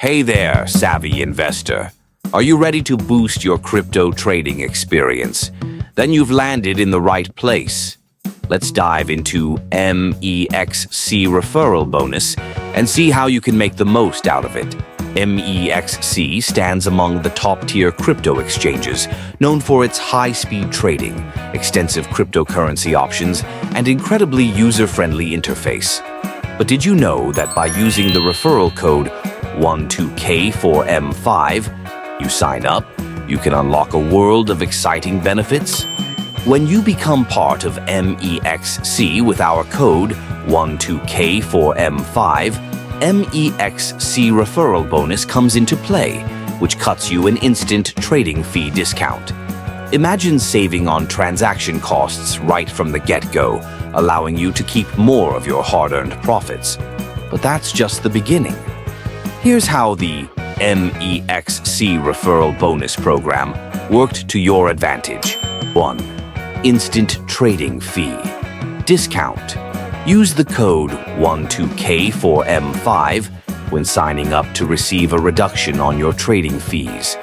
Hey there, savvy investor. Are you ready to boost your crypto trading experience? Then you've landed in the right place. Let's dive into MEXC Referral bonus and see how you can make the most out of it. MEXC stands among the top-tier crypto exchanges, known for its high-speed trading, extensive cryptocurrency options, and incredibly user-friendly interface. But did you know that by using the referral code 12K4M5, you sign up, you can unlock a world of exciting benefits? When you become part of MEXC with our code 12K4M5, MEXC referral bonus comes into play, which cuts you an instant trading fee discount. Imagine saving on transaction costs right from the get-go, allowing you to keep more of your hard-earned profits. But that's just the beginning. Here's how the MEXC referral bonus program worked to your advantage. 1. Instant trading fee. Discount. Use the code 12K4M5 when signing up to receive a reduction on your trading fees.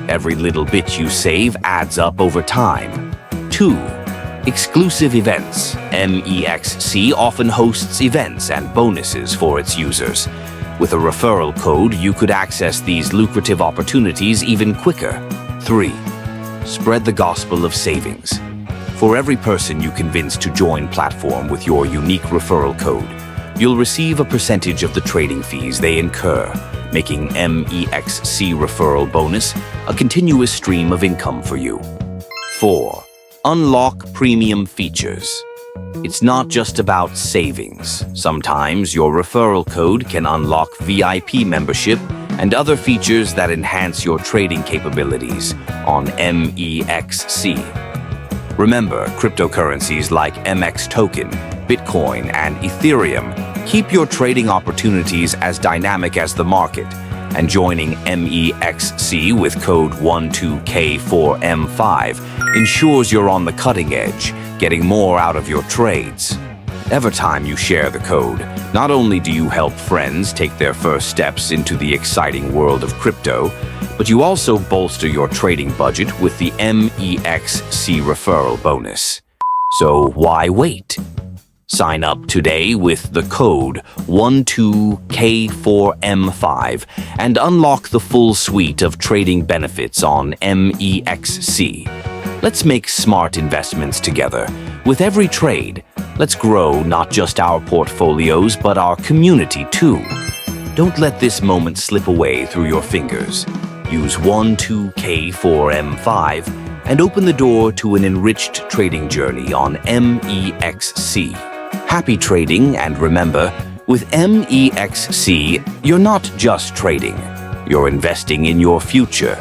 Every little bit you save adds up over time. 2. Exclusive events. MEXC often hosts events and bonuses for its users. With a referral code, you could access these lucrative opportunities even quicker. 3. Spread the gospel of savings. For every person you convince to join platform with your unique referral code, you'll receive a percentage of the trading fees they incur, making MEXC referral bonus a continuous stream of income for you. 4. Unlock premium features. It's not just about savings. Sometimes your referral code can unlock VIP membership and other features that enhance your trading capabilities on MEXC. Remember, cryptocurrencies like MX token, Bitcoin, and Ethereum keep your trading opportunities as dynamic as the market, and joining MEXC with code 12K4M5 ensures you're on the cutting edge, getting more out of your trades. Every time you share the code, not only do you help friends take their first steps into the exciting world of crypto, but you also bolster your trading budget with the MEXC referral bonus. So why wait? Sign up today with the code 12K4M5 and unlock the full suite of trading benefits on MEXC. Let's make smart investments together. With every trade, let's grow not just our portfolios, but our community too. Don't let this moment slip away through your fingers. Use 12K4M5 and open the door to an enriched trading journey on MEXC. Happy trading, and remember, with MEXC, you're not just trading, you're investing in your future.